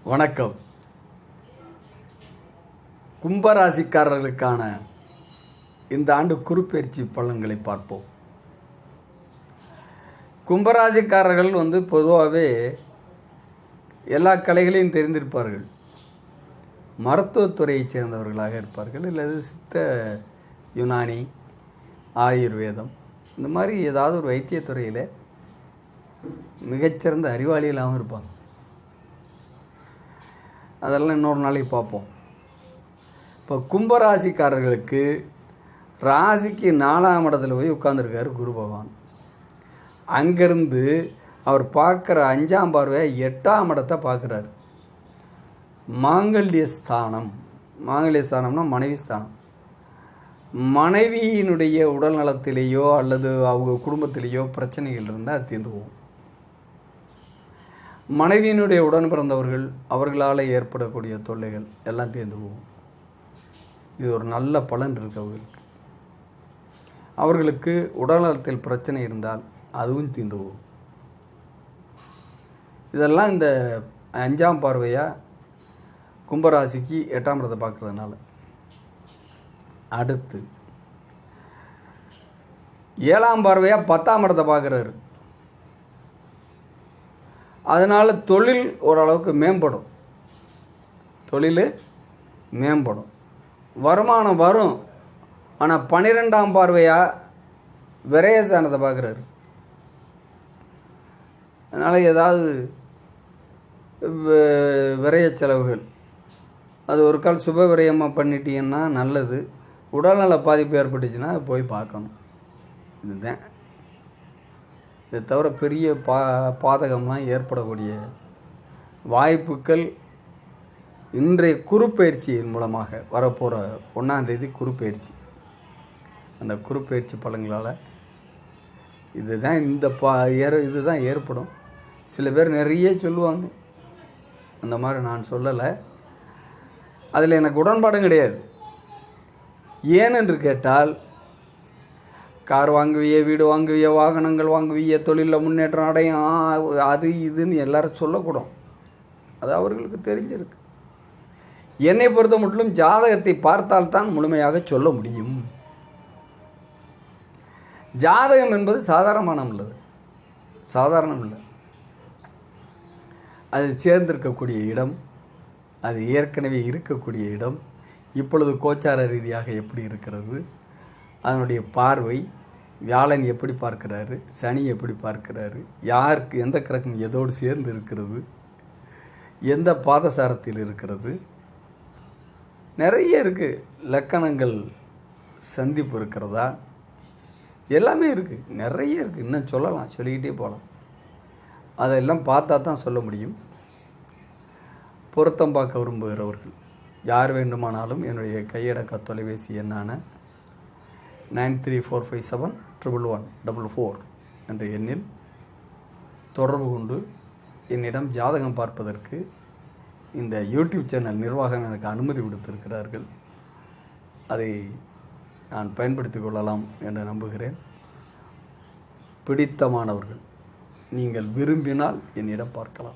வணக்கம். கும்பராசிக்காரர்களுக்கான இந்த ஆண்டு குருப்பெயர்ச்சி பலன்களை பார்ப்போம். கும்பராசிக்காரர்கள் பொதுவாகவே எல்லா கலைகளையும் தெரிந்திருப்பார்கள். மருத்துவத்துறையைச் சேர்ந்தவர்களாக இருப்பார்கள், அல்லது சித்த யுனானி, ஆயுர்வேதம், இந்த மாதிரி ஏதாவது ஒரு வைத்தியத்துறையில் மிகச்சிறந்த அறிவாளிகளாகவும் இருப்பாங்க. அதெல்லாம் இன்னொரு நாளைக்கு பார்ப்போம். இப்போ கும்பராசிக்காரர்களுக்கு ராசிக்கு 4ஆம் இடத்துல போய் உட்கார்ந்துருக்காரு குரு பகவான். அங்கேருந்து அவர் பார்க்குற 5ஆம் பார்வையை 8ஆம் இடத்தை பார்க்குறாரு. மாங்கல்ய ஸ்தானம்னா மனைவி ஸ்தானம். மனைவியினுடைய உடல் நலத்திலேயோ அல்லது அவங்க குடும்பத்திலேயோ பிரச்சனைகள் இருந்தால் தீர்ந்து போகும். மனைவியினுடைய உடன் பிறந்தவர்கள், அவர்களால் ஏற்படக்கூடிய தொல்லைகள் எல்லாம் தீர்ந்து போகும். இது ஒரு நல்ல பலன் இருக்குது. அவர்களுக்கு உடல்நலத்தில் பிரச்சனை இருந்தால் அதுவும் தீர்ந்து போகும். இதெல்லாம் இந்த 5ஆம் பார்வையாக கும்பராசிக்கு 8ஆம் இடத்தை பார்க்குறதுனால. அடுத்து 7ஆம் பார்வையாக 10ஆம் இடத்தை பார்க்குறாரு. அதனால் தொழில் ஓரளவுக்கு மேம்படும். வருமானம் வரும். ஆனால் 12ஆம் பார்வையாக விரயஸ்தானத்தை பார்க்குறாரு. அதனால் ஏதாவது விரய செலவுகள், அது ஒரு கால் சுப விரயமாக பண்ணிட்டீங்கன்னா நல்லது. உடல்நல பாதிப்பு ஏற்பட்டுச்சுன்னா போய் பார்க்கணும். இதுதான். இதை தவிர பெரிய பாதகம்லாம் ஏற்படக்கூடிய வாய்ப்புகள் இன்றைய குருப்பெயர்ச்சியின் மூலமாக வரப்போகிற 1ஆம் தேதி குருப்பெயர்ச்சி. அந்த குருப்பெயர்ச்சி பலன்களால் இதுதான் இதுதான் ஏற்படும். சில பேர் நிறைய சொல்லுவாங்க, அந்த மாதிரி நான் சொல்லலை. அதில் எனக்கு உடன்பாடும் கிடையாது. ஏனென்று கேட்டால், கார் வாங்குவிய, வீடு வாங்குவிய, வாகனங்கள் வாங்குவிய, தொழிலில் முன்னேற்றம் அடையும், அது இதுன்னு எல்லாரும் சொல்லக்கூடும். அது அவர்களுக்கு தெரிஞ்சிருக்கு. என்னை பொறுத்த மட்டும் ஜாதகத்தை பார்த்தால்தான் முழுமையாக சொல்ல முடியும். ஜாதகம் என்பது சாதாரணம் இல்லை. அது சேர்ந்திருக்கக்கூடிய இடம், அது ஏற்கனவே இருக்கக்கூடிய இடம், இப்பொழுது கோச்சார ரீதியாக எப்படி இருக்கிறது, அதனுடைய பார்வை, வியாழன் எப்படி பார்க்கிறாரு, சனி எப்படி பார்க்கிறாரு, யாருக்கு எந்த கிரகம் எதோடு சேர்ந்து இருக்கிறது, எந்த பாதசாரத்தில் இருக்கிறது, நிறைய இருக்குது. லக்கணங்கள் சந்திப்பு இருக்கிறதா, எல்லாமே இருக்குது. நிறைய இருக்குது. இன்னும் சொல்லலாம், சொல்லிக்கிட்டே போகலாம். அதெல்லாம் பார்த்தா தான் சொல்ல முடியும். பொருத்தம் பார்க்க விரும்புகிறவர்கள் யார் வேண்டுமானாலும் என்னுடைய கையடக்க தொலைபேசி எண்ணான 9345711144 என்ற எண்ணில் தொடர்பு கொண்டு என்னிடம் ஜாதகம் பார்ப்பதற்கு இந்த யூடியூப் சேனல் நிர்வாகம் எனக்கு அனுமதி கொடுத்திருக்கிறார்கள். அதை நான் பயன்படுத்திக் கொள்ளலாம் என்று நம்புகிறேன். பிடித்தமானவர்கள் நீங்கள் விரும்பினால் என்னிடம் பார்க்கலாம்.